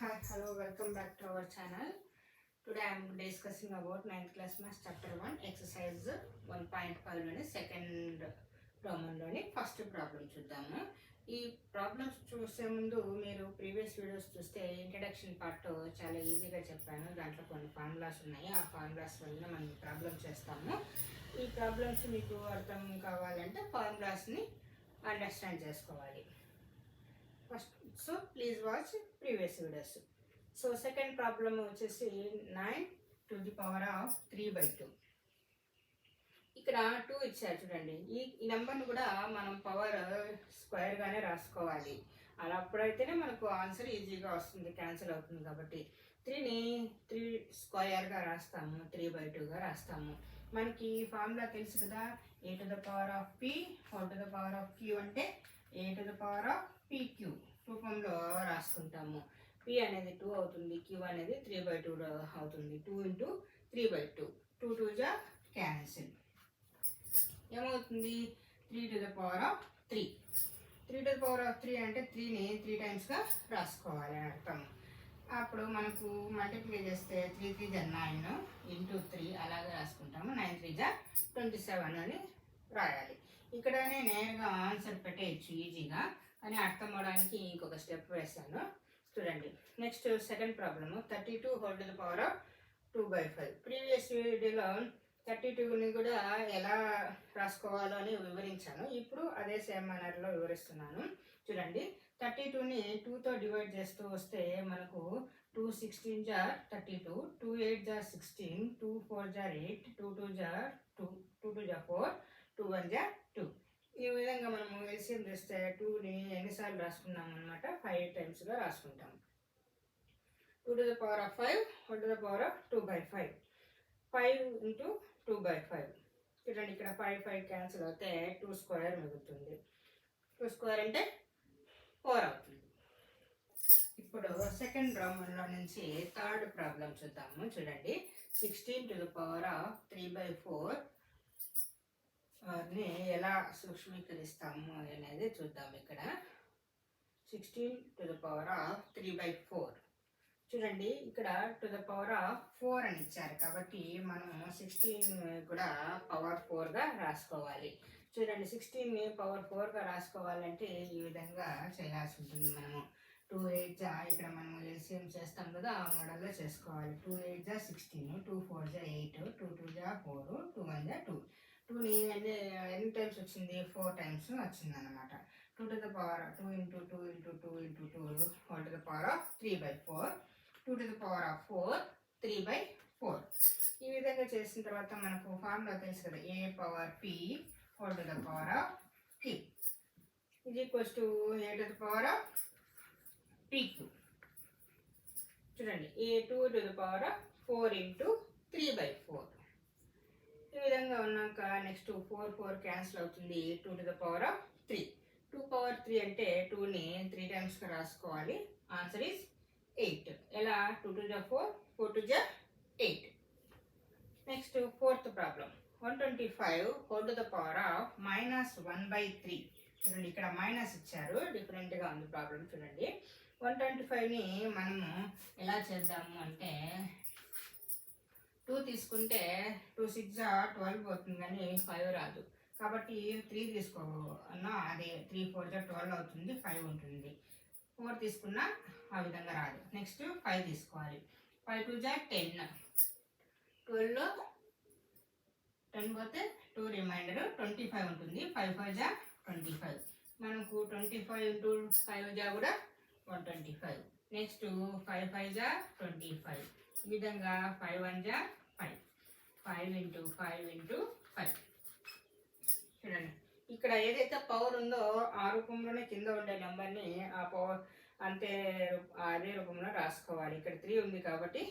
Hi, hello, welcome back to our channel. Today I am discussing about 9th class maths chapter 1 exercise 1.5 లోని second ప్రాబ్లంలోని first problem చూద్దాము. ఈ problems చూసే ముందు మీరు previous videos చూస్తే introduction part చాలా ఈజీగా చెప్పాను. దాంట్లో కొన్ని ఫార్ములాస్ ఉన్నాయి. ఆ ఫార్ములాస్ వల్ల మనం ప్రాబ్లం చేస్తాము. ఈ ప్రాబ్లమ్స్ మీకు అర్థం కావాలంటే ఫార్ములాస్ని అండర్స్టాండ్ చేసుకోవాలి. First so please watch previous videos. So second problem వచ్చేసి 9 to the power of 3/2. ఇక్కడ 2 ఇచ్చారు చూడండి. ఈ నెంబర్ను కూడా మనం పవర్ స్క్వేర్గానే రాసుకోవాలి. అలా అప్పుడైతేనే మనకు ఆన్సర్ ఈజీగా వస్తుంది, క్యాన్సిల్ అవుతుంది. కాబట్టి 3ని 3 స్క్వేర్గా రాస్తాము, 3/2గా రాస్తాము. మనకి ఫార్ములా తెలుసు కదా, a to the power of p whole to the power of q అంటే a to the power of pq రూపంలో రాసుకుంటాము. p అనేది 2 అవుతుంది, q అనేది 3/2 అవుతుంది. 2 into 3/2, 2 2 జా క్యాన్సిల్. ఏమవుతుంది? 3 to the power of 3. 3 to the power of 3 అంటే 3ని 3 టైమ్స్గా రాసుకోవాలి అని అర్థం. అప్పుడు మనకు మల్టిప్లై చేస్తే 3 3 జా 9 ఇంటూ 3 అలాగే రాసుకుంటాము. 9 3 జా 27 అని రాయాలి. ఇక్కడనే నేరుగా ఆన్సర్ పెట్టేయచ్చు ఈజీగా, అని అర్థం అవడానికి ఇంకొక స్టెప్ వేస్తాను చూడండి. Next second problem 32 whole to the power of 2/5. Previous వీడియోలో 32ని కూడా ఎలా రాసుకోవాలో అని వివరించాను. ఇప్పుడు అదే సేమ్ మేనర్లో వివరిస్తున్నాను చూడండి. 32ని 2తో డివైడ్ చేస్తూ వస్తే మనకు 2 16 జా 32, 2 8 జా 16, 2 4 జా 8, 2 2 జా 2, 2 2 జా 4, 2 1 జా 2. ఈ విధంగా మనము ఎల్సిఎం చేస్తే 2ని ఎన్నిసార్లు రాసుకున్నాం అనమాట, 5 టైమ్స్గా రాసుకుంటాం. 2 to the power of 5 whole to the power of 2/5. 5 into 2/5 చూడండి. ఇక్కడ 5 5 క్యాన్సిల్ అవుతే 2 స్క్వేర్ మిగులుతుంది. 2 స్క్వేర్ అంటే 4 అవుతుంది. ఇప్పుడు సెకండ్ ప్రాబ్లంలో నుంచి థర్డ్ ప్రాబ్లం చూద్దాము చూడండి. 16 to the power of 3/4 ని ఎలా సూక్ష్మీకరిస్తాము అనేది చూద్దాం. ఇక్కడ 16 to the power of 3/4 చూడండి. ఇక్కడ టు ద పవర్ ఆఫ్ 4 అని ఇచ్చారు కాబట్టి మనము 16 కూడా పవర్ 4గా రాసుకోవాలి. చూడండి, 16ని పవర్ 4గా రాసుకోవాలంటే ఈ విధంగా చేయాల్సి ఉంటుంది. మనము 2 8 జా ఇక్కడ మనం ఎల్సిఎం చేస్తాం కదా, ఆ మోడల్లో చేసుకోవాలి. 2 8 జా 16, 2 4 జా 8, 2 2 జా 4, 2 1 జా 2. 2ని ఎన్ని టైమ్స్ వచ్చింది? 4 టైమ్స్ వచ్చింది అనమాట. 2 to the power 2 into 2 into 2 into 2 whole to the power of 3/4. 2 to the power of 4 3/4. ఈ విధంగా చేసిన తర్వాత మనకు ఫార్ములా తెలుసు కదా, a power p whole to the power of q is equals to a to the power of pq. చూడండి, a2 to the power of 4 into 3/4. ఈ విధంగా ఉన్నాక నెక్స్ట్ 4 4 క్యాన్సిల్ అవుతుంది. 2 to the power of 3. 2 power 3 అంటే 2ని 3 టైమ్స్గా రాసుకోవాలి. Answer is 8. ఎలా? 2 2 జా 4, 4 2 జా 8. Next fourth problem 125 whole to the power of -1/3. చూడండి, ఇక్కడ మైనస్ ఇచ్చారు, డిఫరెంట్గా ఉంది ప్రాబ్లం చూడండి. 125ని మనము ఎలా చేద్దాము అంటే 2 తీసుకుంటే 2 6 జా 12 పోతుంది, కానీ 5 రాదు. కాబట్టి 3 తీసుకోన్నా అదే 3 4 జా 12 అవుతుంది, 5 ఉంటుంది. 4 తీసుకున్నా ఆ విధంగా రాదు. నెక్స్ట్ 5 తీసుకోవాలి. 5 2 జా 10, 12లో 10 పోతే 2 రిమైండర్ 25 ఉంటుంది. 5 5 జా 25. మనకు 25 ఇంటూ 5 జా కూడా 125. నెక్స్ట్ 5 5 జా 25. ఈ విధంగా 5 1 జా 5. 5 into 5 into 5. చూడండి, ఇక్కడ ఏదైతే పవర్ ఉందో ఆ రూపంలోనే కింద ఉండే నెంబర్ని ఆ పవర్ అంతే అదే రూపంలో రాసుకోవాలి. ఇక్కడ 3 ఉంది కాబట్టి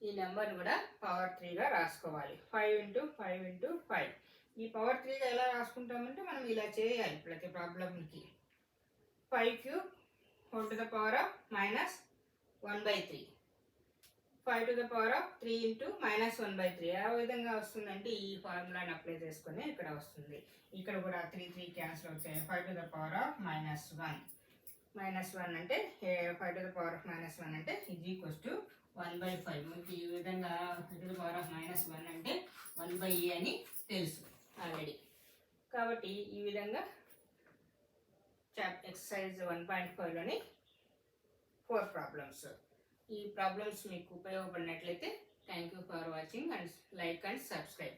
ఈ నెంబర్ కూడా పవర్ 3గా రాసుకోవాలి. 5 into 5 into 5. ఈ పవర్ 3గా ఎలా రాసుకుంటామంటే మనం ఇలా చేయాలి ప్రతి ప్రాబ్లంకి. 5 cube whole to the power of -1/3. 5 to the power of 3 into -1/3. ఆ విధంగా వస్తుందంటే ఈ ఫార్ములాని అప్లై చేసుకుని ఇక్కడ వస్తుంది. ఇక్కడ కూడా 3 3 క్యాన్సిల్ అవుతాయి. 5 to the power of -1. -1 అంటే 5 to the power of -1 అంటే ఈజ్ ఈక్వల్స్ టు 1/5. మనకి ఈ విధంగా 5 to the power of -1 అంటే 1/e అని తెలుసు ఆల్రెడీ. కాబట్టి ఈ విధంగా ఎక్సర్సైజ్ 1.5లోని 4 ప్రాబ్లమ్స్. ఈ ప్రాబ్లమ్స్ మీకు ఉపయోగపడినట్లయితే thank you for watching and like and subscribe.